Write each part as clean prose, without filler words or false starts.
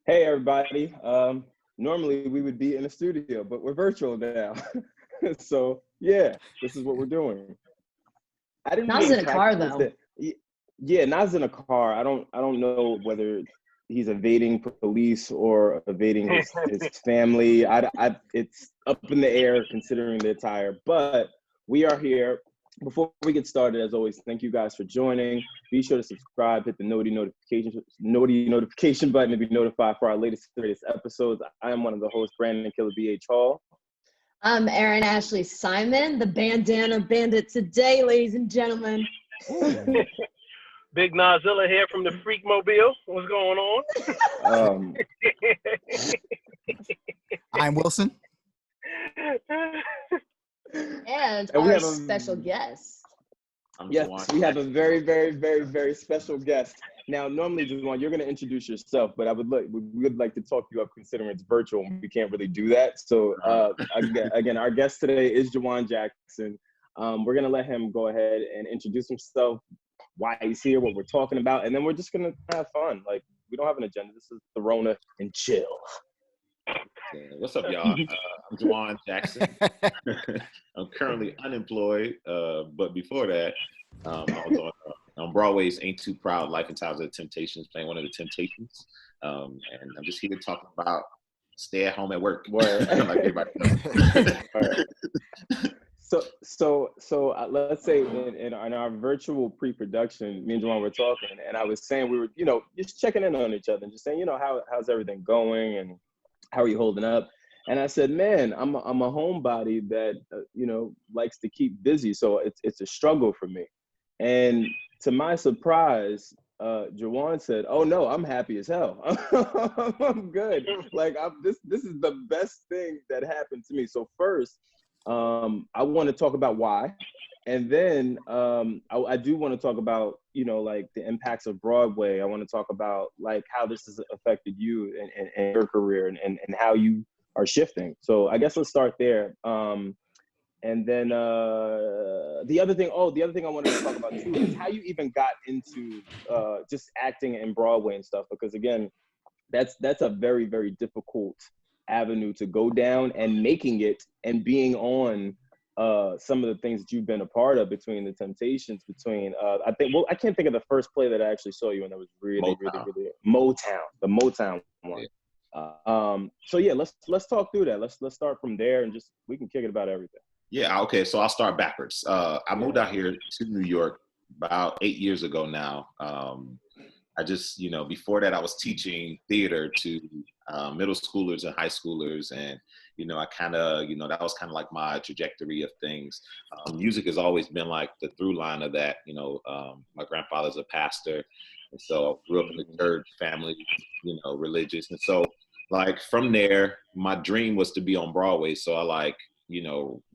Hey everybody. Normally we would be in a studio, but we're virtual now. So yeah, this is what we're doing. I didn't Nas even in a car practice though. that. Yeah, Nas in a car. I don't know whether he's evading police or evading his family. It's up in the air considering the attire. But we are here. Before we get started, as always, thank you guys for joining. Be sure to subscribe, hit the notification button to be notified for our latest series episodes. I am one of the hosts, Brandon Killabh BH Hall. I'm Erin Ashley Simon, the bandana bandit today, ladies and gentlemen. Big Nazilla here from the Freak Mobile. What's going on? I'm Wylson. And we our have a- special guest. Yes, Jawan we have a Jackson. very, very, very, very special guest. Now, normally, Jawan, you're going to introduce yourself, but we would like to talk you up considering it's virtual and we can't really do that. So, again, our guest today is Jawan Jackson. We're going to let him go ahead and introduce himself, why he's here, what we're talking about, and then we're just going to have fun. Like, we don't have an agenda. This is the Rona and chill. What's up, y'all? I'm Jawan Jackson. I'm currently unemployed, but before that, I was on Broadway's Ain't Too Proud, Life and Times of the Temptations, playing one of the Temptations. And I'm just here talking about stay at home at work. Word. Like everybody knows. So let's say in our virtual pre-production, me and Jawan were talking, and I was saying we were, just checking in on each other and just saying, how's everything going and how are you holding up? And I said, man, I'm a homebody that likes to keep busy, so it's a struggle for me. And to my surprise, Jawan said, "Oh no, I'm happy as hell. I'm good. Like this is the best thing that happened to me." So first, I want to talk about why, and then I do want to talk about like the impacts of Broadway. I want to talk about like how this has affected you and your career and how you are shifting. So I guess let's start there. And then the other thing I wanted to talk about too is how you even got into just acting in Broadway and stuff, because again, that's a very, very difficult avenue to go down, and making it and being on some of the things that you've been a part of, between the Temptations, between I can't think of the first play that I actually saw you in. That was really Motown, the Motown one. Yeah. So yeah, let's talk through that. Let's start from there and just we can kick it about everything. Yeah, okay, so I'll start backwards. I moved out here to New York about 8 years ago now. I just, before that I was teaching theater to middle schoolers and high schoolers. And, I kind of, that was kind of like my trajectory of things. Music has always been like the through line of that. My grandfather's a pastor. And so I grew up in a church family, religious. And so like from there, my dream was to be on Broadway. So I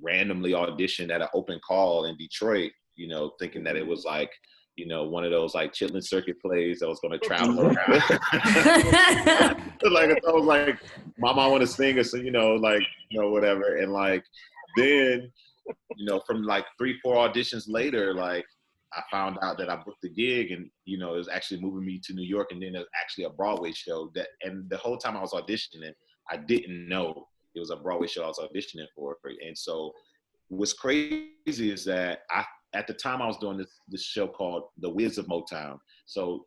randomly auditioned at an open call in Detroit, thinking that it was like, one of those like Chitlin Circuit plays that was going to travel around. Like I was like, Mama, I want to sing, or so, whatever. And like, then, from like 3-4 auditions later, like I found out that I booked the gig, and it was actually moving me to New York, and then there's actually a Broadway show and the whole time I was auditioning, I didn't know it was a Broadway show I was auditioning for. And so what's crazy is that at the time I was doing this show called The Wiz of Motown. So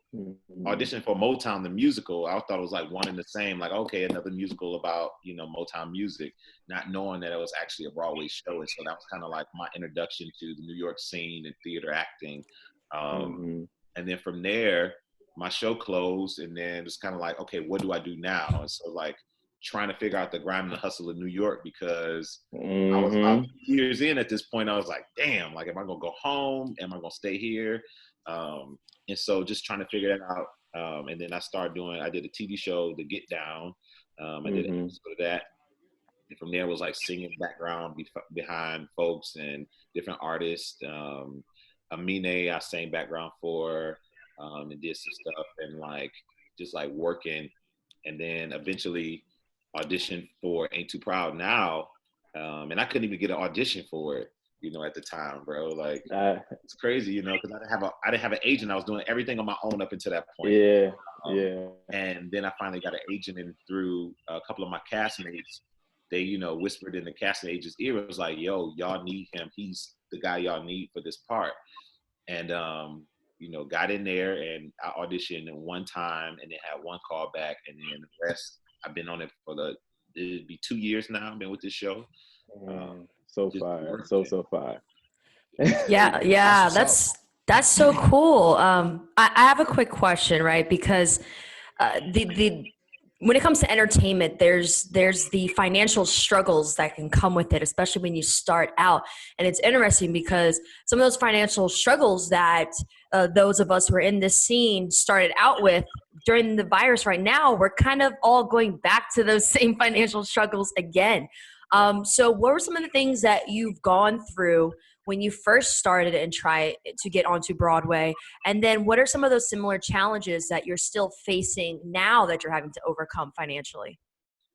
auditioning for Motown, the musical, I thought it was like one and the same, like, okay, another musical about, Motown music, not knowing that it was actually a Broadway show. And so that was kind of like my introduction to the New York scene and theater acting. And then from there, my show closed, and then it's kind of like, okay, what do I do now? And so like, trying to figure out the grind and the hustle of New York, because I was about years in at this point. I was like, damn, like, am I gonna go home? Am I gonna stay here? And so just trying to figure that out. And then I did a TV show, The Get Down. I did an episode of that. And from there was like singing background behind folks and different artists. Amine, I sang background for, and did some stuff, and like, just like working. And then eventually auditioned for Ain't Too Proud Now, and I couldn't even get an audition for it. at the time, bro. Like Uh, it's crazy, because I didn't have an agent. I was doing everything on my own up until that point. yeah, Um, yeah. And then I finally got an agent, and through a couple of my castmates, they, whispered in the casting agent's ear. It was like, yo, y'all need him. He's the guy y'all need for this part. And, got in there, and I auditioned one time and then had one call back. And then the rest, I've been on it it'd be 2 years now. I've been with this show. So fire. So fire. Yeah, that's so cool. I have a quick question, right? Because the when it comes to entertainment, there's the financial struggles that can come with it, especially when you start out. And it's interesting because some of those financial struggles that those of us who are in this scene started out with during the virus right now, we're kind of all going back to those same financial struggles again. So what were some of the things that you've gone through when you first started and tried to get onto Broadway? And then what are some of those similar challenges that you're still facing now that you're having to overcome financially?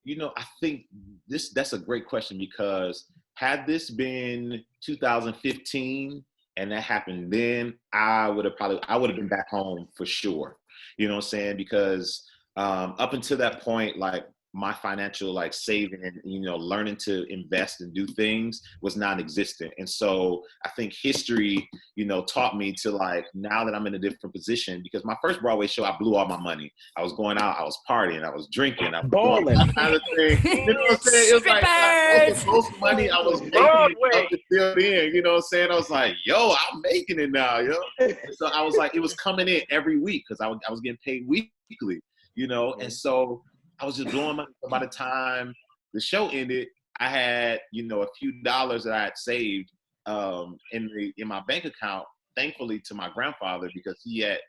I think that's a great question, because had this been 2015 and that happened then, I would have been back home for sure. You know what I'm saying? Because up until that point, like, my financial saving and learning to invest and do things was non-existent. And so I think history taught me to, now that I'm in a different position, because my first Broadway show, I blew all my money. I was going out, I was partying, I was drinking, I was balling, kind of thing. You know what I'm saying? It was like the most money I was making up until then. You know what I'm saying? I was like, yo, I'm making it now, yo. So I was like, it was coming in every week because I was getting paid weekly, and so I was just blowing money. By the time the show ended, I had, a few dollars that I had saved in my bank account, thankfully to my grandfather, because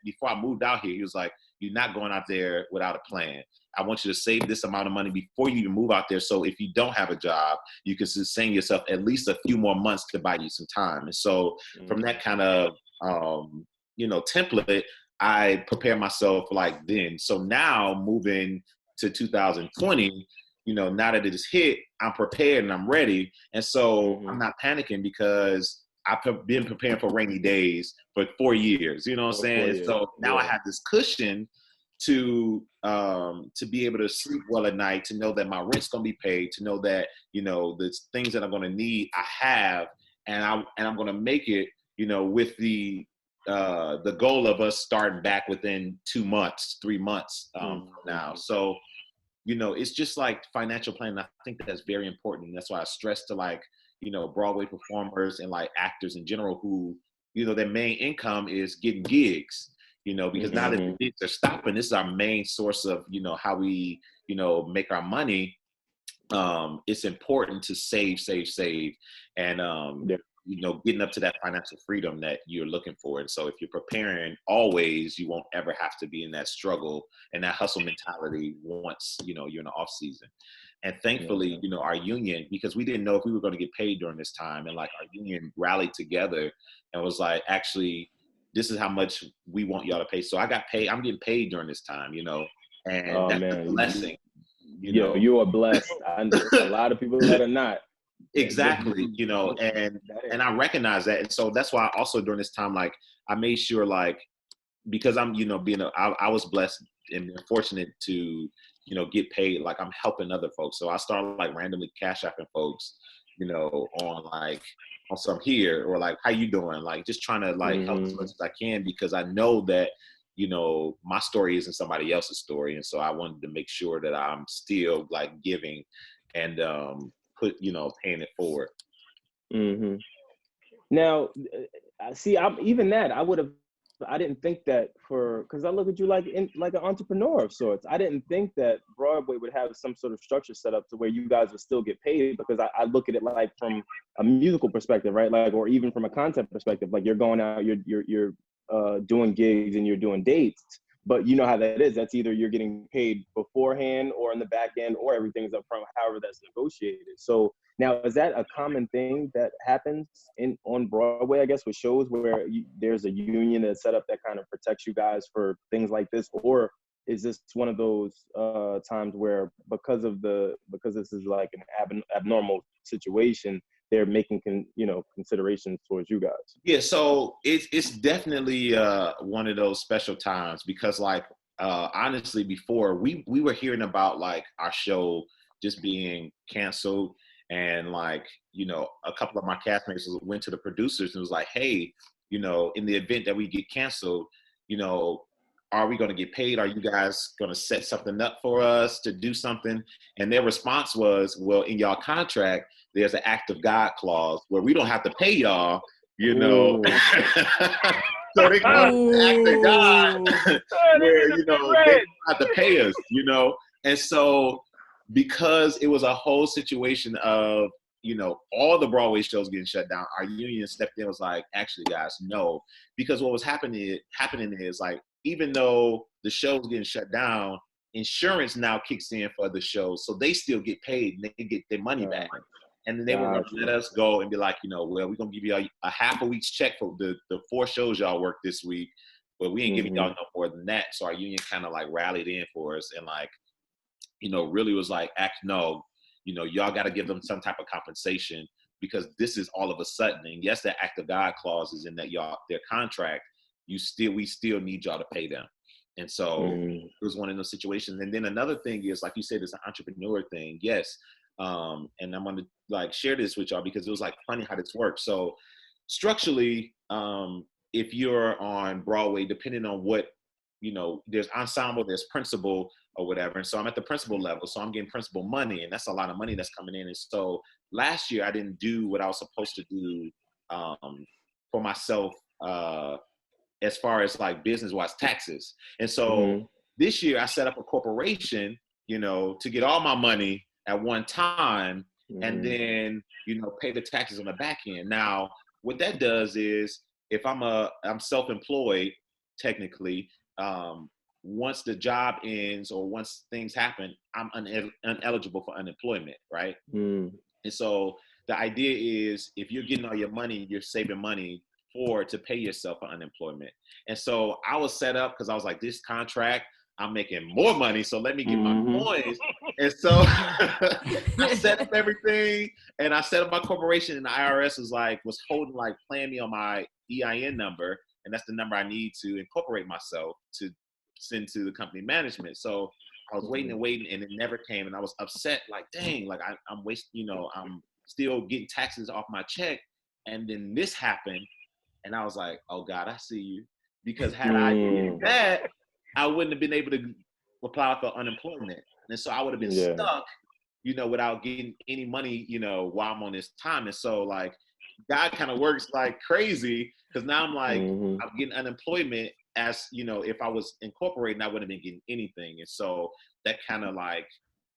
before I moved out here, he was like, you're not going out there without a plan. I want you to save this amount of money before you even move out there. So if you don't have a job, you can sustain yourself at least a few more months to buy you some time. And so from that kind of, template, I prepare myself like then. So now moving to 2020, now that it is hit, I'm prepared and I'm ready. And so I'm not panicking, because I've been preparing for rainy days for 4 years, you know what I'm saying? So now I have this cushion to be able to sleep well at night, to know that my rent's gonna be paid, to know that, the things that I'm gonna need, I have, and I'm gonna make it, with the goal of us starting back within 2 months, 3 months from now. So, it's just like financial planning. I think that's very important. That's why I stress to Broadway performers and actors in general who, their main income is getting gigs, because now that the gigs are stopping, this is our main source of, how we, make our money. It's important to save. And, getting up to that financial freedom that you're looking for. And so if you're preparing always, you won't ever have to be in that struggle and that hustle mentality once, you're in the off season. And thankfully, our union, because we didn't know if we were going to get paid during this time, and our union rallied together and was like, actually, this is how much we want y'all to pay. So I got paid. I'm getting paid during this time, and that's a blessing. You are blessed. I know a lot of people that are not. Exactly, and I recognize that. And so that's why also during this time, I made sure, because I'm, I was blessed and fortunate to, get paid, I'm helping other folks. So I started randomly cash apping folks, on some here, or how you doing? Just trying to help as much as I can, because I know that, my story isn't somebody else's story. And so I wanted to make sure that I'm still giving and, paying it forward. Now, see, I didn't think that because I look at you like an entrepreneur of sorts. I didn't think that Broadway would have some sort of structure set up to where you guys would still get paid, because I look at it from a musical perspective, right? Or even from a content perspective, you're going out, you're doing gigs and you're doing dates. But you know how that is. That's either you're getting paid beforehand or in the back end, or everything's up front, however that's negotiated. So now, is that a common thing that happens on Broadway, I guess, with shows where there's a union that's set up that kind of protects you guys for things like this? Or is this one of those times where because this is an abnormal situation, they're making considerations towards you guys? Yeah, so it's definitely one of those special times because like honestly before we were hearing about like our show just being canceled, and like a couple of my castmates went to the producers and was like, hey, in the event that we get canceled, are we going to get paid? Are you guys going to set something up for us to do something? And their response was, well, in y'all contract, there's an act of God clause where we don't have to pay y'all, So they call it the act of God where, they don't have to pay us, And so because it was a whole situation of, all the Broadway shows getting shut down, our union stepped in and was like, actually, guys, no. Because what was happening is like, even though the show's getting shut down, insurance now kicks in for the shows. So they still get paid and they get their money back. And then they were going to let us go and be like, well, we're going to give you a half a week's check for the 4 shows y'all worked this week, but we ain't giving y'all no more than that. So our union kind of like rallied in for us and like, really was like, no, y'all got to give them some type of compensation because this is all of a sudden. And yes, that act of God clause is in that their contract. We still need y'all to pay them. And so it was one of those situations. And then another thing is, like you said, it's an entrepreneur thing. Yes. And I'm going to like share this with y'all because it was like funny how this works. So structurally, if you're on Broadway, depending on what, there's ensemble, there's principal or whatever. And so I'm at the principal level. So I'm getting principal money, and that's a lot of money that's coming in. And so last year I didn't do what I was supposed to do for myself as far as like business-wise taxes. And so this year I set up a corporation, to get all my money at one time and then, pay the taxes on the back end. Now, what that does is if I'm self-employed, technically, once the job ends or once things happen, I'm ineligible for unemployment, right? And so the idea is if you're getting all your money, you're saving money to pay yourself for unemployment. And so I was set up because I was like, this contract, I'm making more money, so let me get my coins. And so I set up everything, and I set up my corporation, and the IRS was playing me on my EIN number, and that's the number I need to incorporate myself to send to the company management. So I was waiting, and it never came, and I was upset, like, dang, like I'm wasting, I'm still getting taxes off my check, and then this happened. And I was like, oh God, I see you. Because had I did that, I wouldn't have been able to apply for unemployment. And so I would have been stuck, without getting any money, while I'm on this time. And so like, God kind of works like crazy because now I'm like, I'm getting unemployment as, if I was incorporated, I wouldn't have been getting anything. And so that kind of like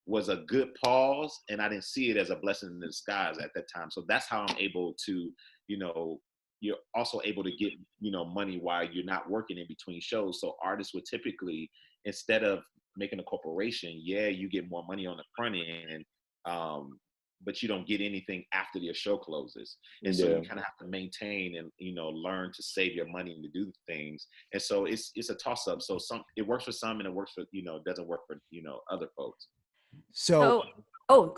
was a good pause. And I didn't see it as a blessing in disguise at that time. So that's how I'm able to, you're also able to get, money while you're not working in between shows. So artists would typically, instead of making a corporation, you get more money on the front end, but you don't get anything after your show closes. And so you kind of have to maintain and, learn to save your money and to do things. And so it's a toss up. So it works for some and it works for, doesn't work for, other folks. So, go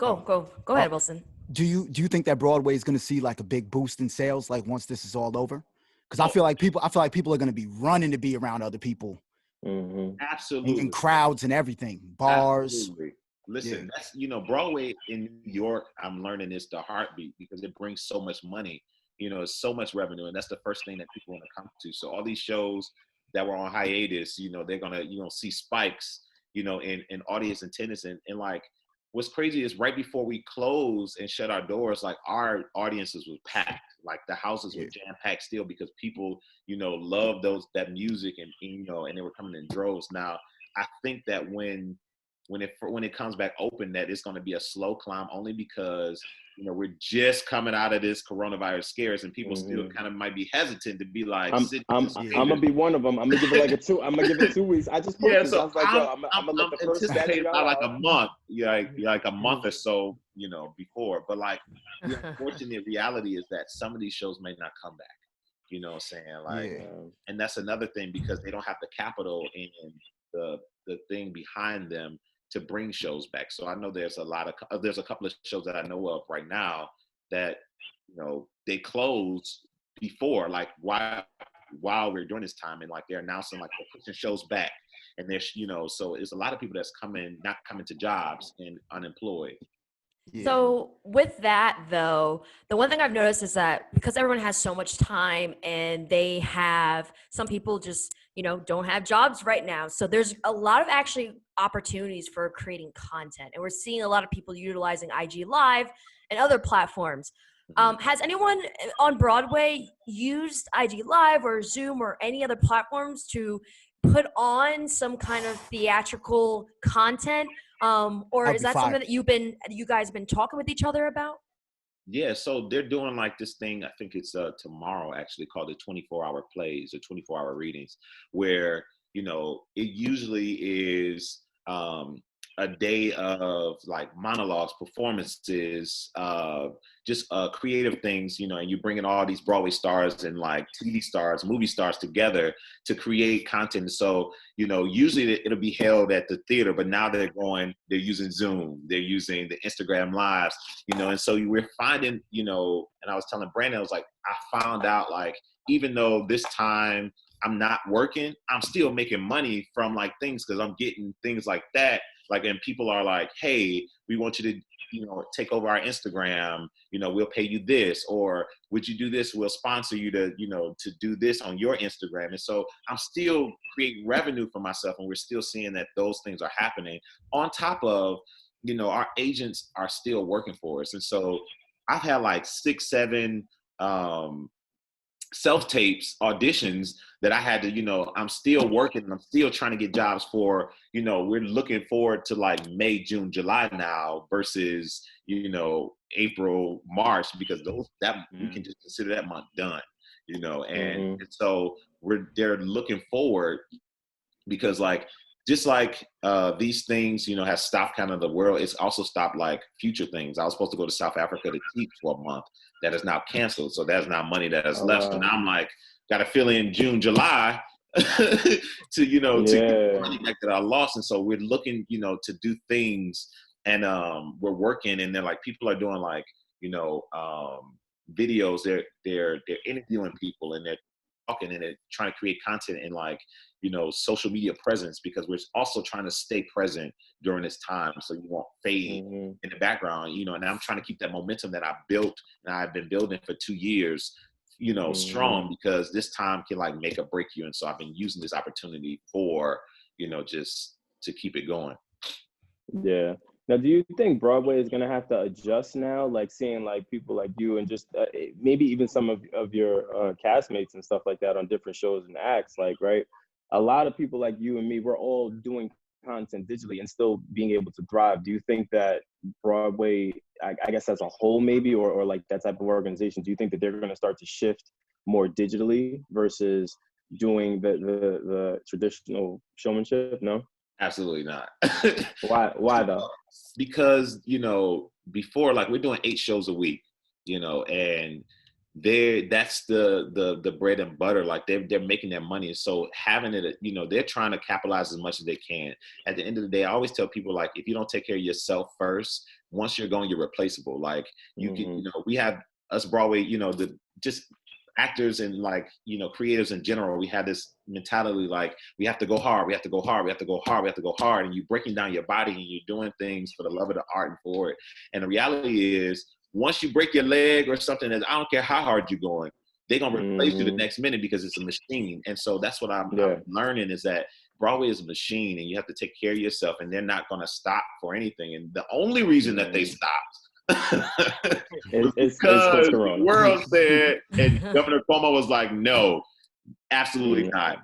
ahead, Wylson. Do you think that Broadway is going to see like a big boost in sales like once this is all over? Because I feel like people are going to be running to be around other people. Absolutely. And crowds and everything, bars. Absolutely. Listen, that's Broadway in New York. I'm learning it's the heartbeat because it brings so much money. It's so much revenue, and that's the first thing that people want to come to. So all these shows that were on hiatus, they're gonna see spikes, in audience attendance and like. What's crazy is right before we closed and shut our doors, like our audiences was packed, like the houses were jam packed still because people, love that music and and they were coming in droves. Now, I think that when it comes back open, that it's going to be a slow climb only because we're just coming out of this coronavirus scares and people still kind of might be hesitant to be like, I'm gonna be one of them. I'm gonna give it I'm gonna give it 2 weeks. I just posted. So I was like, I'm gonna let the first anticipating about like a month, like a month or so, before. But like the unfortunate reality is that some of these shows may not come back. You know what I'm saying? Like, and that's another thing because they don't have the capital and the thing behind them to bring shows back. So I know there's a couple of shows that I know of right now that, you know, they closed before, like while we're doing this time, and like they're announcing like they're pushing shows back, and there's, you know, so it's a lot of people that's not coming to jobs and unemployed. Yeah. So with that though, the one thing I've noticed is that because everyone has so much time and they have, some people just, you know, don't have jobs right now. So there's a lot of actually opportunities for creating content. And we're seeing a lot of people utilizing IG Live and other platforms. Has anyone on Broadway used IG Live or Zoom or any other platforms to put on some kind of theatrical content? Or That'd is be that fire. something that you guys been talking with each other about? Yeah, so they're doing like this thing, I think it's tomorrow actually, called the 24-hour plays or 24-hour readings, where, you know, it usually is a day of like monologues, performances, just creative things, you know, and you bring in all these Broadway stars and like TV stars, movie stars together to create content. So, you know, usually it'll be held at the theater, but now they're using Zoom, they're using the Instagram Lives, you know, and so we're finding, you know, and I was telling Brandon, I was like, I found out like, even though this time I'm not working, I'm still making money from like things, because I'm getting things like that. Like, and people are like, hey, we want you to, you know, take over our Instagram, you know, we'll pay you this, or would you do this? We'll sponsor you to, you know, to do this on your Instagram. And so I'm still creating revenue for myself, and we're still seeing that those things are happening on top of, you know, our agents are still working for us. And so I've had like 6, 7, self-tapes, auditions that I had to, you know, I'm still working and I'm still trying to get jobs for, you know, we're looking forward to like May, June, July now versus, you know, April, March, because we can just consider that month done, you know, and so they're looking forward, because like, just like these things, you know, has stopped kind of the world, it's also stopped like future things. I was supposed to go to South Africa to teach for a month. That is now canceled. So that's not money that is left. So now I'm like, got to fill in June, July to, you know, to get the money back that I lost. And so we're looking, you know, to do things, and we're working, and then like people are doing like, you know, videos, they're interviewing people, and they're talking, and they're trying to create content in like, you know, social media presence, because we're also trying to stay present during this time, so you won't fade in the background, you know. And I'm trying to keep that momentum that I built and I've been building for 2 years, you know, strong, because this time can like make or break you. And so I've been using this opportunity for, you know, just to keep it going. Yeah. Now, do you think Broadway is going to have to adjust now, like seeing like people like you and just maybe even some of your castmates and stuff like that on different shows and acts, like, right? A lot of people like you and me, we're all doing content digitally and still being able to thrive. Do you think that Broadway, I guess as a whole maybe, or like that type of organization, do you think that they're going to start to shift more digitally versus doing the traditional showmanship? No? Absolutely not. Why though? Because, you know, before, like, we're doing 8 shows a week, you know, and that's the bread and butter. Like they're making their money. So having it, you know, they're trying to capitalize as much as they can. At the end of the day, I always tell people, like, if you don't take care of yourself first, once you're going, you're replaceable. Like you can, you know, we have us Broadway, you know, just actors and like, you know, creatives in general, we have this mentality like we have to go hard, we have to go hard, we have to go hard, we have to go hard, and you're breaking down your body and you're doing things for the love of the art and for it. And the reality is, once you break your leg or something, I don't care how hard you're going, they're gonna replace you the next minute, because it's a machine. And so that's what I'm learning, is that Broadway is a machine, and you have to take care of yourself, and they're not gonna stop for anything. And the only reason that they stopped it's because Corona. the world said, and Governor Cuomo was like, no, absolutely not.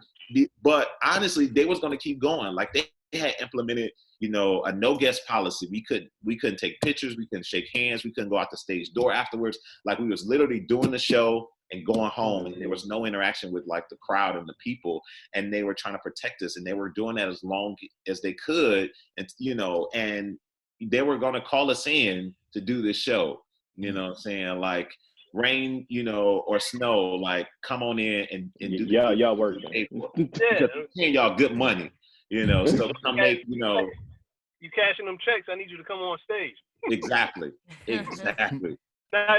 But honestly, they was going to keep going. Like they had implemented, you know, a no guest policy. We couldn't take pictures, we couldn't shake hands, we couldn't go out the stage door afterwards. Like we was literally doing the show and going home, and there was no interaction with like the crowd and the people, and they were trying to protect us, and they were doing that as long as they could, and you know, and they were going to call us in to do this show, you know what I'm saying? Like rain, you know, or snow, like come on in and do y'all working. Paying y'all good money, you know, so come make, you know. You cashing them checks, I need you to come on stage. Exactly. Now,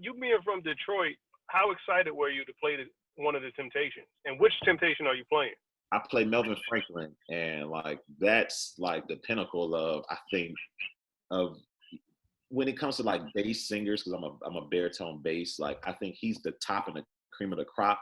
you being from Detroit, how excited were you to play one of the Temptations? And which Temptation are you playing? I play Melvin Franklin, and like that's like the pinnacle of, I think, of when it comes to like bass singers, because I'm a baritone bass. Like I think he's the top and the cream of the crop.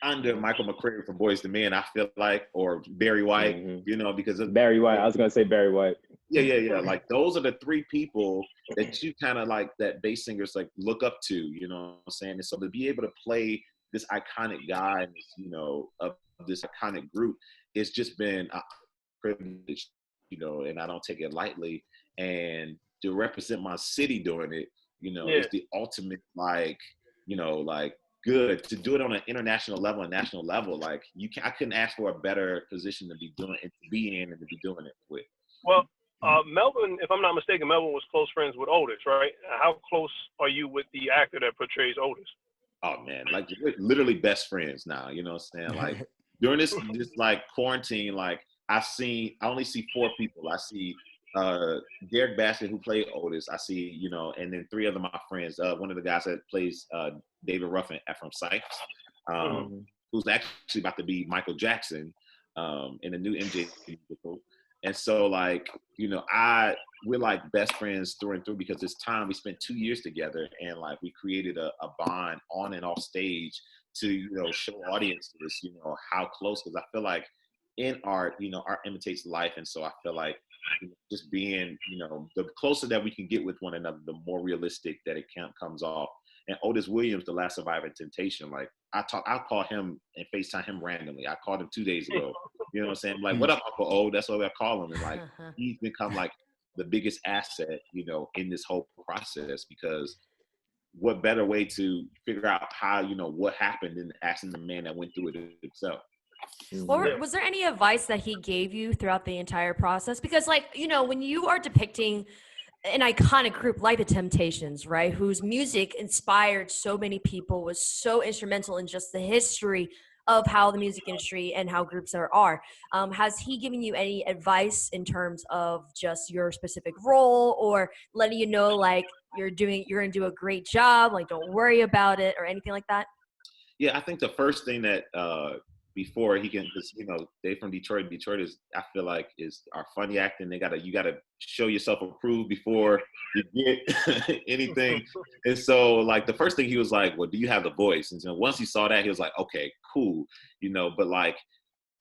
Under Michael McCreary from Boyz II Men, I feel like, or Barry White, you know, because of Barry White. I was gonna say Barry White. Yeah. Like those are the three people that you kind of like, that bass singers like look up to, you know what I'm saying? And so to be able to play this iconic guy, you know, of this iconic group, it's just been a privilege, you know, and I don't take it lightly. And to represent my city doing it, you know, is the ultimate, like, you know, like, good to do it on an international level and national level. Like I couldn't ask for a better position to be doing and to be in and to be doing it with. Well, Melvin, if I'm not mistaken, Melvin was close friends with Otis, right? How close are you with the actor that portrays Otis? Oh man, like we're literally best friends now. You know what I'm saying? Like during this like quarantine, like I only see 4 people. I see Derek Baskin, who played Otis. I see, you know, and then 3 other my friends. One of the guys that plays David Ruffin from Sykes, who's actually about to be Michael Jackson in the new MJ musical. And so, like, you know, we're like best friends through and through, because this time we spent 2 years together, and like we created a bond on and off stage to, you know, show audiences, you know, how close. Because I feel like in art, you know, art imitates life, and so I feel like, you know, just being, you know, the closer that we can get with one another, the more realistic that it comes off. And Otis Williams, the last survivor of Temptation, like I'll call him and FaceTime him randomly. I called him 2 days ago. You know what I'm saying? Like, what up, Uncle O? That's what I call him. And like, he's become like the biggest asset, you know, in this whole process, because what better way to figure out how, you know, what happened than asking the man that went through it himself. Or was there any advice that he gave you throughout the entire process? Because, like, you know, when you are depicting an iconic group like the Temptations, right, whose music inspired so many people, was so instrumental in just the history of how the music industry and how groups are, has he given you any advice in terms of just your specific role, or letting you know, like, you're going to do a great job, like, don't worry about it, or anything like that? Yeah, I think the first thing that before he can, because, you know, they from Detroit. Detroit is, I feel like, is our funny acting. You gotta show yourself approved before you get anything. And so, like, the first thing he was like, well, do you have the voice? And so once he saw that, he was like, okay, cool, you know. But like,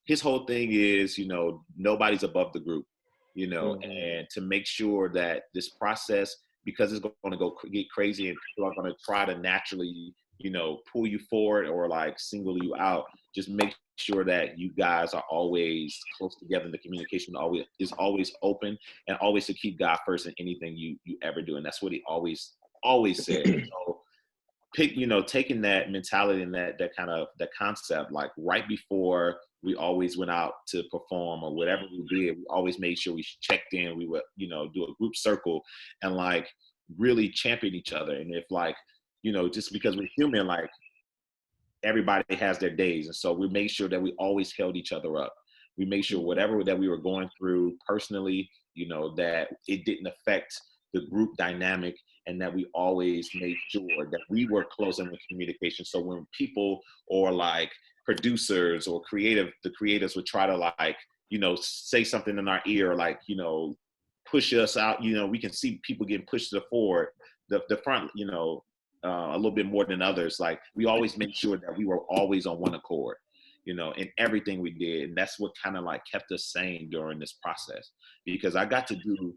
his whole thing is, you know, nobody's above the group, you know, and to make sure that this process, because it's going to get crazy and people are going to try to naturally, you know, pull you forward or like single you out, just make sure that you guys are always close together, and the communication is always open, and always to keep God first in anything you ever do. And that's what he always said. So taking that mentality and that concept, like right before we always went out to perform or whatever we did, we always made sure we checked in. We would, do a group circle and like really champion each other. And if like, just because we're human, like everybody has their days. And so we made sure that we always held each other up. We made sure whatever that we were going through personally, that it didn't affect the group dynamic, and that we always made sure that we were close in the communication. So when people or like producers or the creators would try to like, say something in our ear, like, push us out, we can see people getting pushed to the forward, the front, a little bit more than others. Like we always made sure that we were always on one accord, in everything we did. And that's what kind of like kept us sane during this process, because I got to do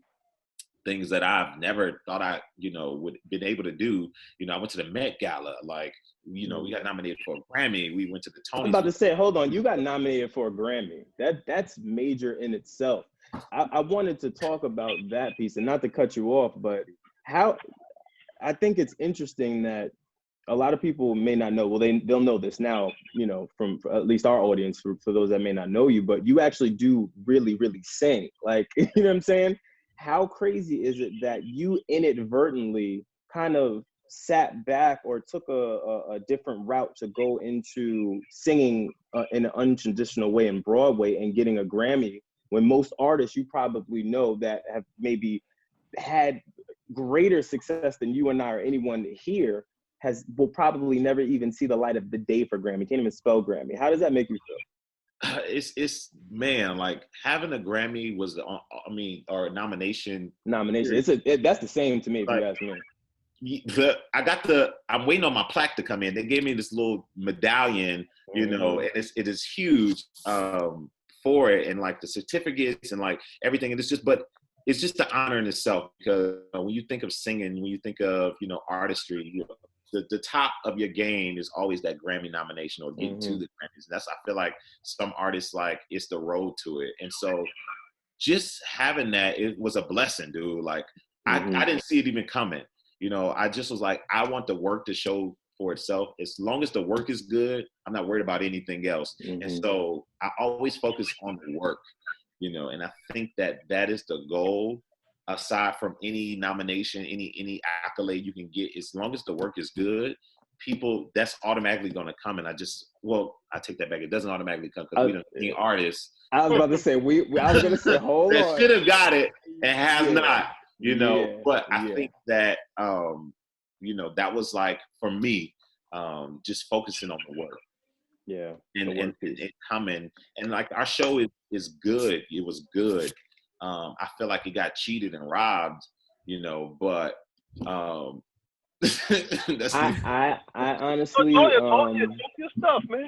things that I've never thought I, would been able to do. I went to the Met Gala, like, we got nominated for a Grammy. We went to the Tonys. I'm about to say, hold on, you got nominated for a Grammy. That's major in itself. I wanted to talk about that piece, and not to cut you off, but how I think it's interesting that a lot of people may not know. Well, they'll know this now, from at least our audience, for those that may not know you, but you actually do really, really sing. Like, you know what I'm saying? How crazy is it that you inadvertently kind of sat back or took a different route to go into singing in an untraditional way in Broadway and getting a Grammy, when most artists you probably know that have maybe had greater success than you and I or anyone here will probably never even see the light of the day for Grammy. Can't even spell Grammy. How does that make you feel? It's man, like having a Grammy was or nomination. That's the same to me if you ask me. I'm waiting on my plaque to come in. They gave me this little medallion, you know, and it is huge for it, and like the certificates and like everything. And it's just the honor in itself, because when you think of singing, when you think of, you know, artistry, the top of your game is always that Grammy nomination or getting to the Grammys. I feel like some artists, like, it's the road to it. And so just having that, it was a blessing, dude. Like I didn't see it even coming. You know, I just was like, I want the work to show for itself. As long as the work is good, I'm not worried about anything else. And so I always focus on the work, you know, and I think that is the goal. Aside from any nomination, any accolade you can get, as long as the work is good, that's automatically going to come. And I take that back. It doesn't automatically come because we don't need artists. I was about to say, I was going to say, hold that on. should have got it and has not, you know, but I think that, you know, that was like, for me, just focusing on the work. Yeah. And coming. And like, our show is good. It was good. I feel like it got cheated and robbed, you know, but that's I honestly your stuff, man.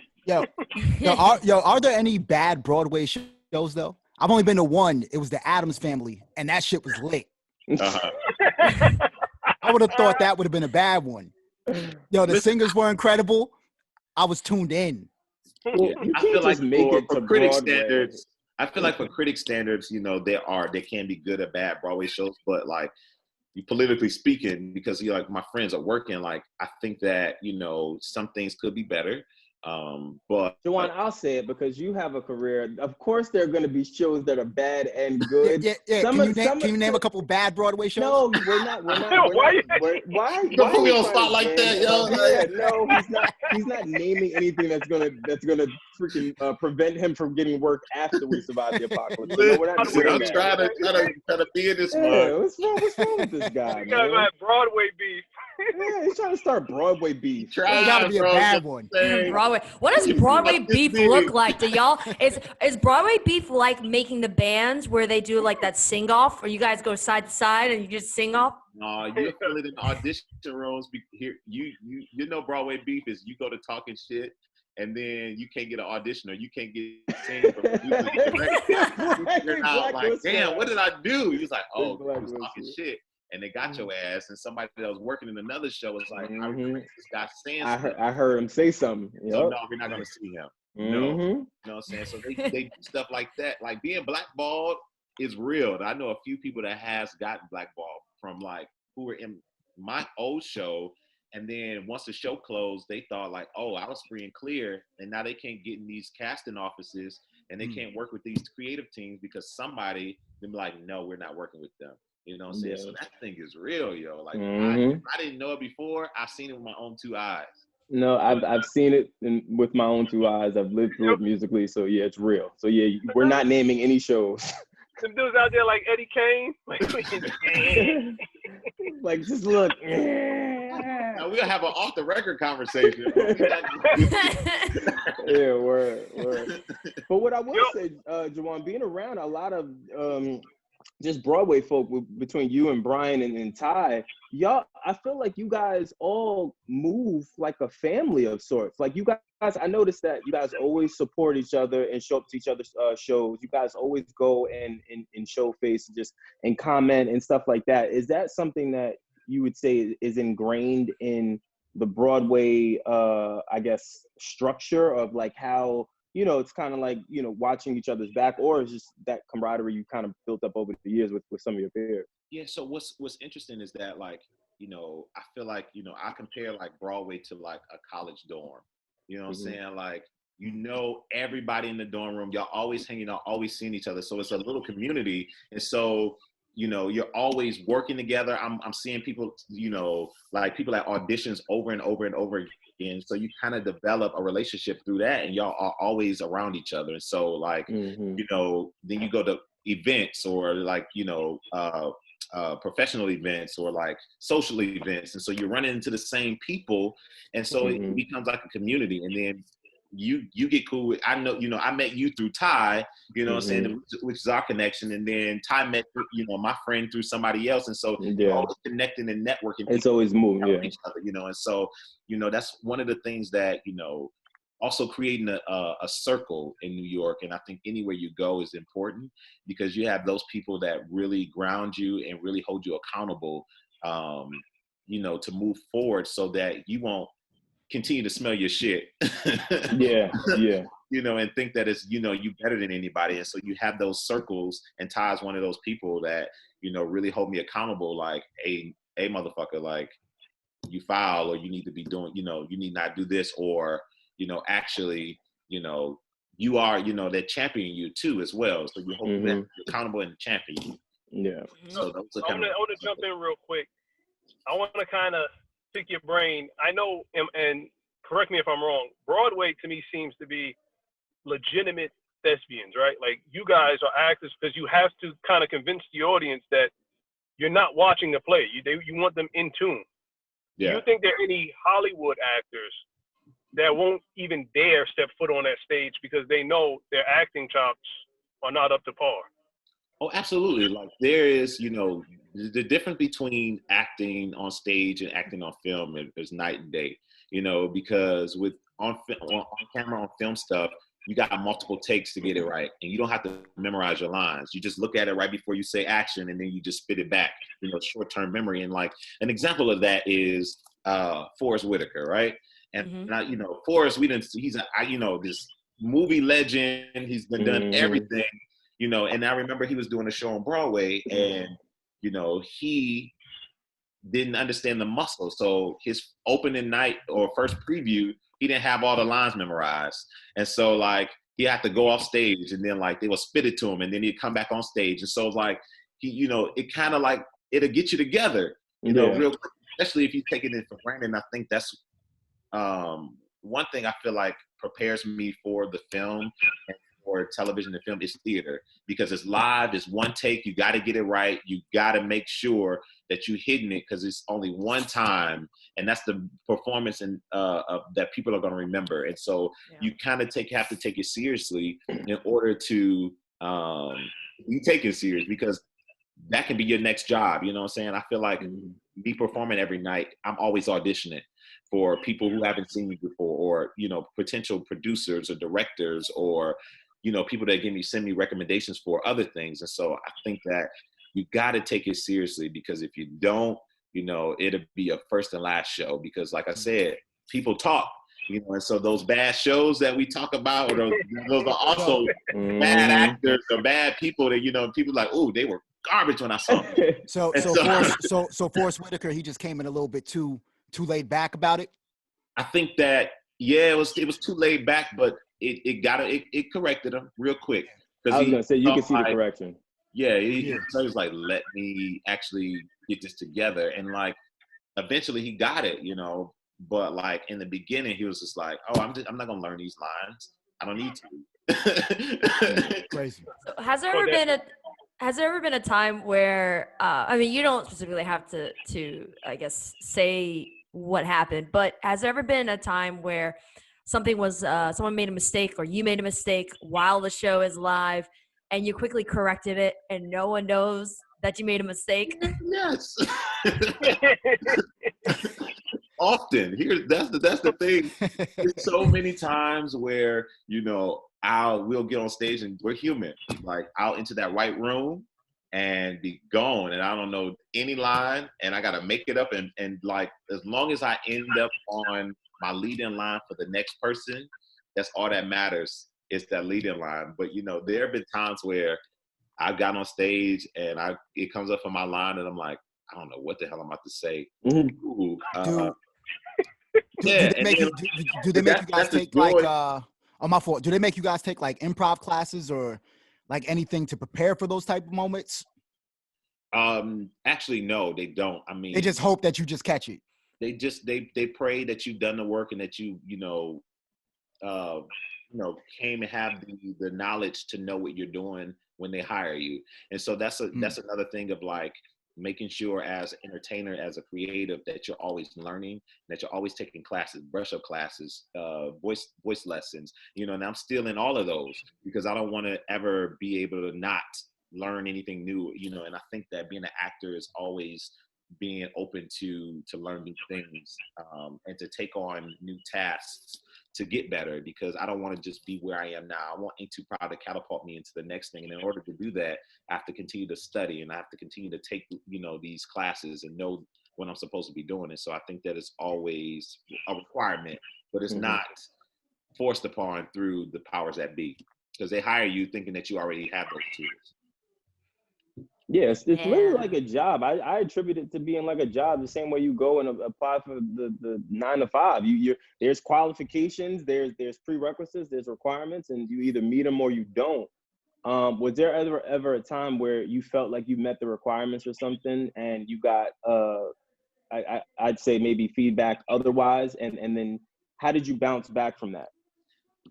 Are there any bad Broadway shows though? I've only been to one. It was the Addams Family, and that shit was lit. I would have thought that would have been a bad one. Yo, the singers were incredible. I was tuned in. Well, you can't just make it to critic Broadway. standards. I feel like for critic standards, you know, there can be good or bad Broadway shows, but like, politically speaking, because like my friends are working, like, I think that, you know, some things could be better. But Jawan, I'll say it because you have a career. Of course, there are going to be shows that are bad and good. Yeah. Can you name a couple bad Broadway shows? No, we're not. Why? Don't put me on spot like that, yo. No, he's not naming anything that's gonna freaking prevent him from getting work after we survive the apocalypse. So, no, we're not doing I'm that. trying to be in this one. What's wrong with this guy? You got like Broadway beef. Yeah, he's trying to start Broadway beef. It's gotta be a bad one. Broadway. What does Broadway beef look like? Do y'all is Broadway beef like making the bands where they do like that sing off, or you guys go side to side and you just sing off? No, you feel it in audition rooms. Here, you know, Broadway beef is you go to talking shit, and then you can't get an audition, or you can't get singing from the You're out like, damn, what did I do? He was like, oh, I was talking shit. And they got your ass, and somebody that was working in another show was like, I heard this guy saying something. I heard him say something. Yep. So no, we're not gonna see him. No. You know what I'm saying? So they do stuff like that. Like, being blackballed is real. I know a few people that has gotten blackballed from, like, who were in my old show, and then once the show closed, they thought like, oh, I was free and clear, and now they can't get in these casting offices, and they can't work with these creative teams because somebody them like, no, we're not working with them. You know what I'm saying? So that thing is real, yo. Like, I didn't know it before. I've seen it with my own two eyes. No, I've seen it with my own two eyes. I've lived through it musically, so yeah, it's real. So yeah, we're not naming any shows. Some dudes out there like Eddie Kane, like just look. Now we'll have an off the record conversation. Yeah, word. But what I will say, Jawan, being around a lot of just Broadway folk between you and Brian and Ty, y'all, I feel like you guys all move like a family of sorts. Like, you guys, I noticed that you guys always support each other and show up to each other's shows. You guys always go and show face and comment and stuff like that. Is that something that you would say is ingrained in the Broadway, I guess, structure of like how, you know, it's kind of like, you know, watching each other's back, or is just that camaraderie you kind of built up over the years with some of your peers? Yeah, so what's interesting is that, like, you know, I feel like, you know, I compare like Broadway to like a college dorm. You know what I'm saying? Like, you know, everybody in the dorm room, y'all always hanging out, always seeing each other. So it's a little community. And so, you know, you're always working together. I'm seeing people, you know, like people at auditions over and over and over again. So you kind of develop a relationship through that, and y'all are always around each other. And so, like, you know, then you go to events or like, you know, professional events or like social events, and so you're running into the same people, and so it becomes like a community. And then you get cool with, I know, I met you through Ty, what I'm saying, which is our connection, and then Ty met my friend through somebody else, and so you're always connecting and networking. It's always moving, each other, and so that's one of the things that also creating a circle in New York, and I think anywhere you go is important, because you have those people that really ground you and really hold you accountable, to move forward, so that you won't continue to smell your shit. And think that it's, you better than anybody. And so you have those circles, and Ty's one of those people that, really hold me accountable, like, a motherfucker, like, you foul, or you need to be doing, you need not do this, or, actually, you are, that champion you too as well. So you hold them accountable and champion you. So those are I want to jump in real quick. I want to kind of pick your brain. I know, and correct me if I'm wrong, Broadway to me seems to be legitimate thespians, right? Like, you guys are actors because you have to kind of convince the audience that you're not watching the play. You want them in tune. Do you think there are any Hollywood actors that won't even dare step foot on that stage because they know their acting chops are not up to par? Oh, absolutely. Like, there is, the difference between acting on stage and acting on film is night and day, because with on camera, on film stuff, you got multiple takes to get it right. And you don't have to memorize your lines. You just look at it right before you say action, and then you just spit it back, short-term memory. And like, an example of that is Forrest Whitaker, right? And now, Forrest, he's this movie legend. He's done everything, and I remember he was doing a show on Broadway, and, he didn't understand the muscle. So his opening night or first preview, he didn't have all the lines memorized. And so, like, he had to go off stage, and then, like, they would spit it to him, and then he'd come back on stage. And so, like, he, it kind of like, it'll get you together, real quick, especially if you take it in for granted. And I think that's one thing I feel like prepares me for the film and for television and film is theater, because it's live, it's one take, you got to get it right, you got to make sure that you hitting it, because it's only one time, and that's the performance and that people are going to remember. And so you kind of have to take it seriously in order to be taken serious, because that can be your next job. You know what I'm saying? I feel like me performing every night, I'm always auditioning for people who haven't seen me before, or, potential producers or directors, or, people that send me recommendations for other things. And so I think that you got to take it seriously, because if you don't, it'll be a first and last show, because like I said, people talk, and so those bad shows that we talk about, or those are also bad actors or bad people that, people like, oh, they were garbage when I saw them. So Forrest Whitaker, he just came in a little bit too laid back about it. I think that, it was too laid back, but it corrected him real quick. I was gonna say, you can see the correction. Yeah, he was like, let me actually get this together, and like, eventually he got it, But like, in the beginning, he was just like, oh, I'm not gonna learn these lines. I don't need to. Crazy. Has there ever been a time where I mean, you don't specifically have to I guess say what happened, but has there ever been a time where something was someone made a mistake, or you made a mistake while the show is live, and you quickly corrected it, and no one knows that you made a mistake? Yes. Often. That's the thing. There's so many times where, we'll get on stage, and we're human. Like, I'll enter that white room and be gone, and I don't know any line, and I gotta make it up, and like, as long as I end up on my lead-in line for the next person, that's all that matters. It's that lead-in line. But there have been times where I've got on stage, and it comes up for my line, and I'm like, I don't know what the hell I'm about to say. Ooh, do they make you guys take like my fault? Do they make you guys take like improv classes or like anything to prepare for those type of moments? Actually, no, they don't. I mean, they just hope that you just catch it. They pray that you've done the work, and that you came and have the knowledge to know what you're doing when they hire you. And so that's another thing of like, making sure as an entertainer, as a creative, that you're always learning, that you're always taking classes, brush-up classes, voice lessons, you know, and I'm still in all of those because I don't want to ever be able to not learn anything new, you know, and I think that being an actor is always being open to learn new things and to take on new tasks to get better, because I don't want to just be where I am now. I want Ain't Too Proud to catapult me into the next thing. And in order to do that, I have to continue to study and I have to continue to take, you know, these classes and know what I'm supposed to be doing. And so I think that it's always a requirement, but it's not forced upon through the powers that be, because they hire you thinking that you already have those tools. Yeah, it's literally like a job. I attribute it to being like a job, the same way you go and apply for the 9 to 5. There's qualifications, there's prerequisites, there's requirements, and you either meet them or you don't. Was there ever a time where you felt like you met the requirements or something, and you got I'd say maybe feedback otherwise, and then how did you bounce back from that?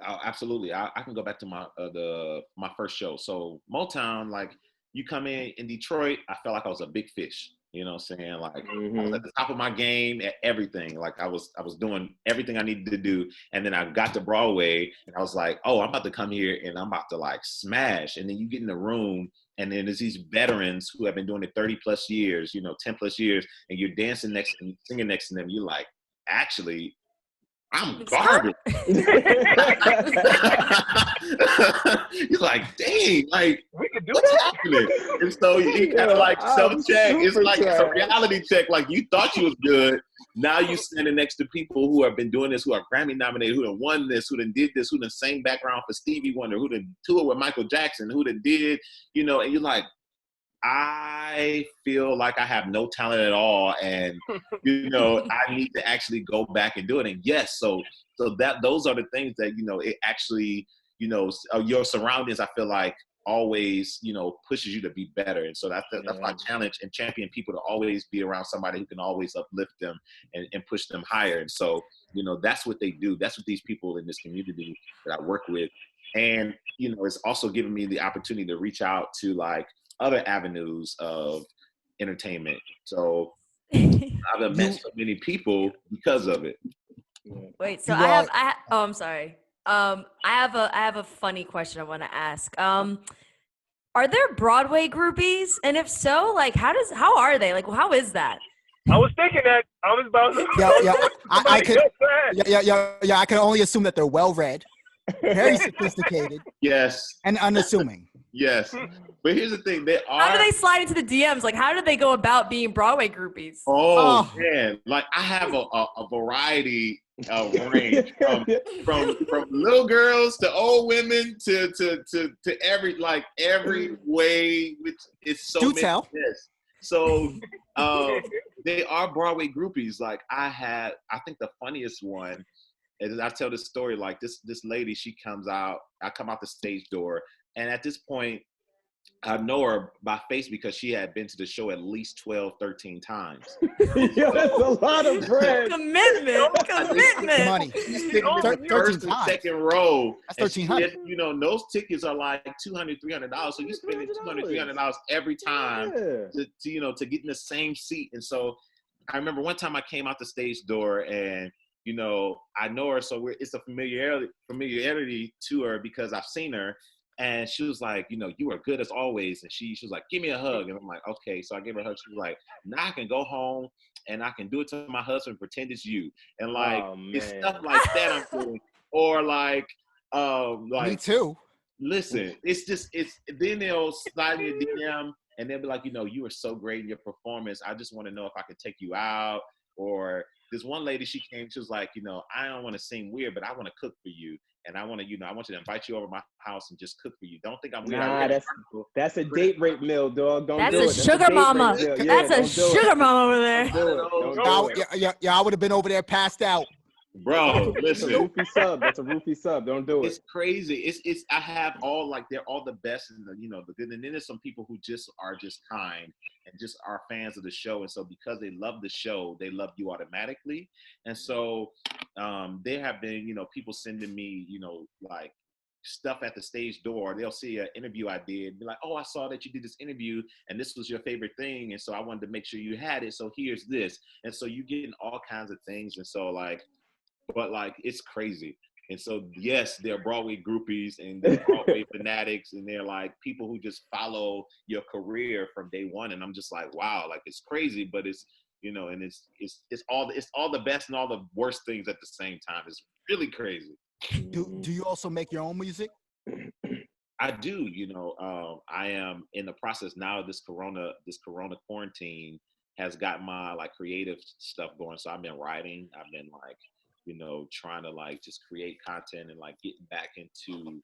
Oh, absolutely. I can go back to my first show. So Motown, like, you come in Detroit, I felt like I was a big fish. You know what I'm saying? Like, I was at the top of my game at everything. Like, I was doing everything I needed to do. And then I got to Broadway and I was like, oh, I'm about to come here and I'm about to like smash. And then you get in the room and then there's these veterans who have been doing it 30 plus years, you know, 10 plus years, and you're dancing next to them, singing next to them. You're like, actually, I'm garbage. He's like, dang, like, We could do what's that. happening? And so you kind of like self-check. It's like it's a reality check. Like, you thought you was good. Now you standing next to people who have been doing this, who are Grammy nominated, who done won this, who done did this, who done sang background for Stevie Wonder, who done toured with Michael Jackson, who done did, you know, and you're like, I feel like I have no talent at all, and you know, I need to actually go back and do it. And yes, so that those are the things that, you know, it actually, you know, your surroundings, I feel like, always, you know, pushes you to be better. And so that's my challenge and champion people, to always be around somebody who can always uplift them and push them higher. And so, you know, that's what they do. That's what these people in this community that I work with. And, you know, it's also given me the opportunity to reach out to like other avenues of entertainment. So I've met so many people because of it. Wait, so I'm sorry. I have a funny question I want to ask. Are there Broadway groupies? And if so, like, how are they? Like, how is that? I was thinking that. I was about to. I can only assume that they're well read, very sophisticated, yes, and unassuming. Yes, but here's the thing: How do they slide into the DMs? Like, how do they go about being Broadway groupies? Oh man, like, I have a variety of range from little girls to old women to every way, which is so Do many. tell. Yes. So they are Broadway groupies. Like, I think the funniest one is, I tell this story, like, this lady, she comes out, I come out the stage door, and at this point, I know her by face because she had been to the show at least 12, 13 times. Yeah, that's a lot of bread. Commitment. Money. She's sitting in the first and second row. That's $1,300. You know, those tickets are like $200, $300. So you're spending $200, $300 every time to you know, to get in the same seat. And so I remember one time I came out the stage door, and you know, I know her, so it's a familiarity to her because I've seen her. And she was like, you know, you are good as always. And she was like, give me a hug. And I'm like, okay. So I gave her a hug. She was like, now I can go home and I can do it to my husband, pretend it's you. And like, it's stuff like that I'm doing. Or like, Me too. Listen, then they'll slide in your DM and they'll be like, you know, you are so great in your performance. I just want to know if I could take you out. Or this one lady, she came, she was like, you know, I don't want to seem weird, but I want to cook for you. And I want to, you know, I want you to invite you over my house and just cook for you. Don't think I'm weird. Nah, that's a date rape mill, dog. Don't do it. That's a sugar mama. That's a sugar mama over there. I would have been over there passed out. Bro, listen. That's a roofie sub. Don't do it. It's crazy. I have all, like, they're all the best, and you know, the good. And then there's some people who just are just kind and just are fans of the show. And so because they love the show, they love you automatically. And so there have been, you know, people sending me, you know, like stuff at the stage door. They'll see an interview I did, be like, oh, I saw that you did this interview and this was your favorite thing. And so I wanted to make sure you had it. So here's this. And so you getting all kinds of things. And so but it's crazy. And so, yes, they're Broadway groupies and they're Broadway fanatics, and they're like people who just follow your career from day one. And I'm just like, wow, like it's crazy, but it's, and it's all the best and all the worst things at the same time. It's really crazy. Do you also make your own music? I do. I am in the process now of this corona quarantine has got my creative stuff going. So I've been writing. I've been trying to just create content and getting back into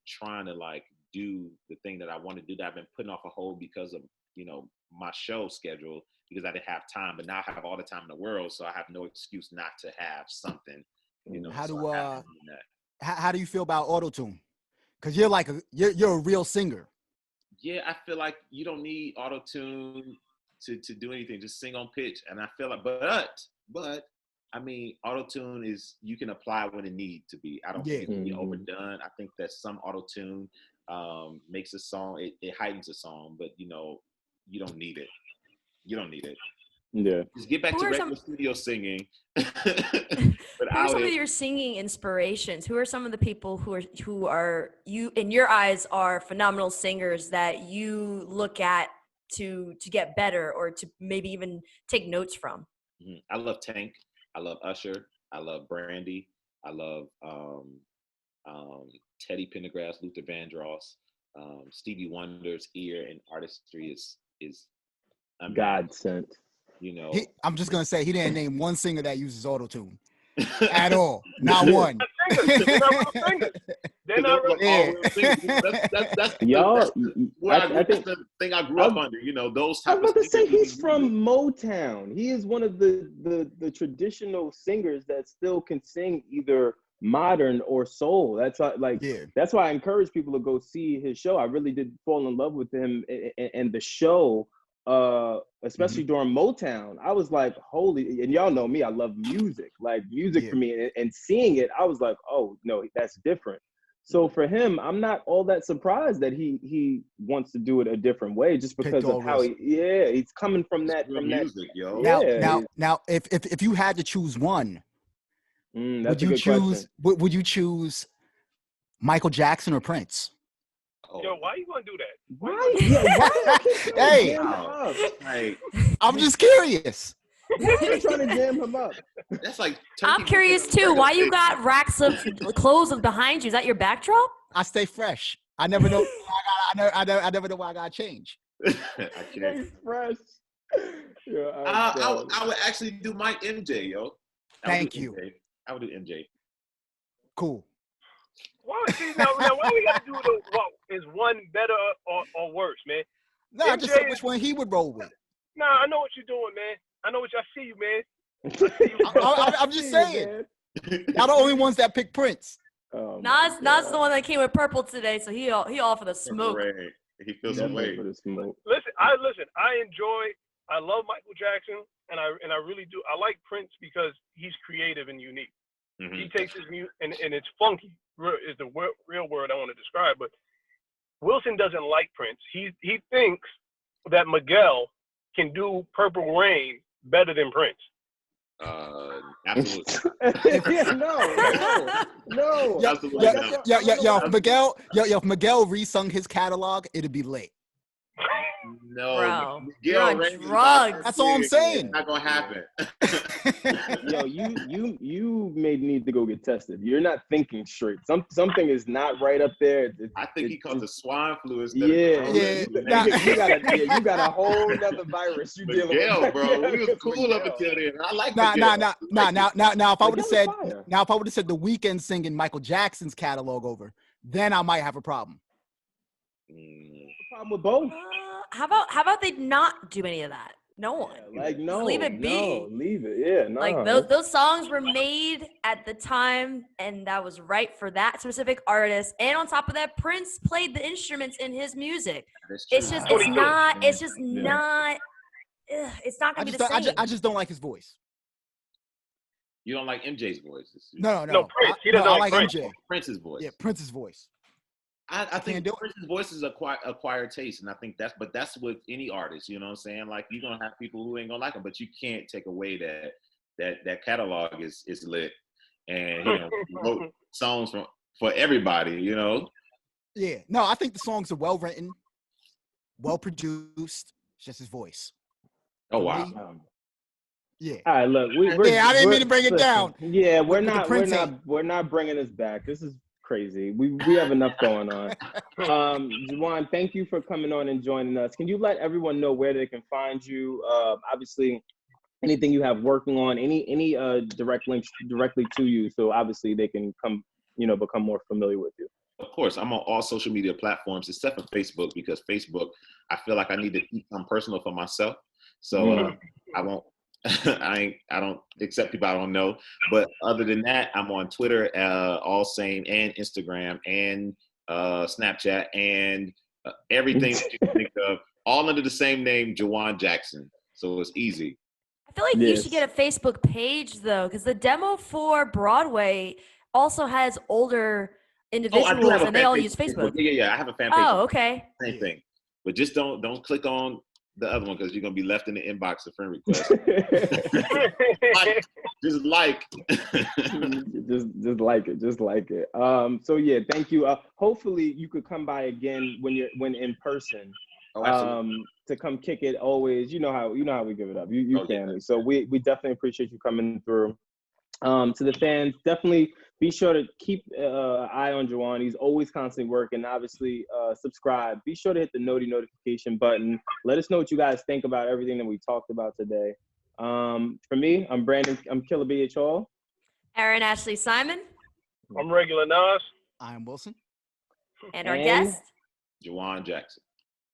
trying to do the thing that I want to do that I've been putting off a hold because of my show schedule, because I didn't have time. But now I have all the time in the world, so I have no excuse not to have something. How do you feel about auto-tune? Because you're a real singer. Yeah, I feel like you don't need auto-tune to do anything. Just sing on pitch. And I feel like, but I mean, auto-tune is, you can apply when it needs to be. I don't think it can be overdone. I think that some auto-tune makes a song, it heightens a song, but you don't need it. You don't need it. Yeah. Just get back to regular studio singing. Who are some of your singing inspirations? Who are some of the people who are you in your eyes are phenomenal singers that you look at to get better or to maybe even take notes from? I love Tank. I love Usher. I love Brandy. I love Teddy Pendergrass, Luther Vandross. Stevie Wonder's ear and artistry is godsend. I'm just gonna say he didn't name one singer that uses auto-tune at all. Not one. They're not real singers. That's the thing I grew up under. Those type I was about of to say singers. he's from Motown. He is one of the traditional singers that still can sing either modern or soul. That's that's why I encourage people to go see his show. I really did fall in love with him and the show. Especially during Motown, I was like, holy, and y'all know me, I love music, for me, and seeing it, I was like, oh no, that's different. So for him, I'm not all that surprised that he wants to do it a different way, just because of how he's coming from that music, yo. Now, if you had to choose one, would you choose Michael Jackson or Prince? Yo, why are you gonna do that? Hey, I'm just curious. Why are you trying to jam him up? That's like. I'm curious too. Why you got racks of clothes behind you? Is that your backdrop? I stay fresh. I never know. I never know why I gotta change. I can't. Fresh. I would actually do my MJ, yo. Thank you. I would do MJ. Cool. Why we gotta do is one better or worse, man? No, I just said which one he would roll with. Nah, I know what you're doing, man. I see you, man. I'm just saying. Y'all the only ones that pick Prince. Nas the one that came with purple today, so he all for the smoke. He feels some way. Listen. I love Michael Jackson, and I really do. I like Prince because he's creative and unique. Mm-hmm. He takes his music and it's funky. Is the real word I want to describe. But Wylson doesn't like Prince. He thinks that Miguel can do Purple Rain better than Prince. Absolutely. No. If Miguel resung his catalog, it'd be late. No, bro, you're on drugs. That's all I'm saying. It's not gonna happen. Yo, you may need to go get tested. You're not thinking straight. Something is not right up there. I think he caught the swine flu. You got a whole other virus you dealing with. Bro, we was cool up until then. I like Now, if I would have said The Weeknd singing Michael Jackson's catalog over, then I might have a problem. Problem with both. How about they not do any of that? No one. No. Leave it be. No, leave it. Yeah. No. Those songs were made at the time, and that was right for that specific artist. And on top of that, Prince played the instruments in his music. It's not gonna be the same. I just don't like his voice. You don't like MJ's voice? No. No, Prince. He doesn't I like like Prince. MJ. Prince's voice. Yeah, Prince's voice. I think can't do it. Prince's voice is acquired taste, and I think that's with any artist. You know what I'm saying? Like you're gonna have people who ain't gonna like him, but you can't take away that catalog is lit, and you know, he wrote songs for everybody. You know. Yeah. No, I think the songs are well written, well produced. It's just his voice. Oh For wow. me, yeah. All right, look, I didn't mean to bring it down. Yeah, we're With the not bringing this back. This is crazy. We have enough going on. Jawan, thank you for coming on and joining us. Can you let everyone know where they can find you? Obviously, anything you have working on, any direct links directly to you, so obviously they can come, become more familiar with you. Of course, I'm on all social media platforms except for Facebook, because Facebook, I feel like I need to keep some personal for myself. So I won't. I don't accept people I don't know. But other than that, I'm on Twitter, all same, and Instagram, and Snapchat, and everything that you can think of, all under the same name, Jawan Jackson. So it's easy. I feel like you should get a Facebook page though, because the demo for Broadway also has older individuals, and they all use Facebook. Yeah, I have a fan page. Oh, okay. Same thing, but just don't click on the other one, because you're gonna be left in the inbox of friend requests. just like just like it. So yeah, thank you. Hopefully you could come by again when in person. To come kick it always. You know how we give it up. You family. So we definitely appreciate you coming through. To the fans, definitely be sure to keep an eye on Jawan. He's always constantly working. Obviously, subscribe. Be sure to hit the notification button. Let us know what you guys think about everything that we talked about today. For me, I'm Brandon. I'm Killabh Hall. Erin Ashley Simon. I'm Regular Nas. I'm Wylson. And our guest, Jawan Jackson.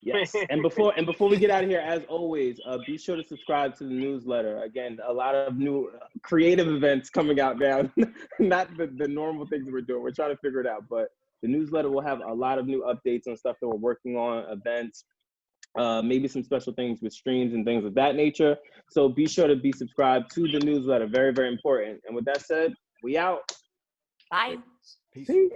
Yes, and before we get out of here, as always, be sure to subscribe to the newsletter. Again, a lot of new creative events coming out now. Not the normal things we're doing. We're trying to figure it out, but the newsletter will have a lot of new updates on stuff that we're working on, events, maybe some special things with streams and things of that nature. So be sure to be subscribed to the newsletter. Very, very important. And with that said, we out. bye. Peace. Peace.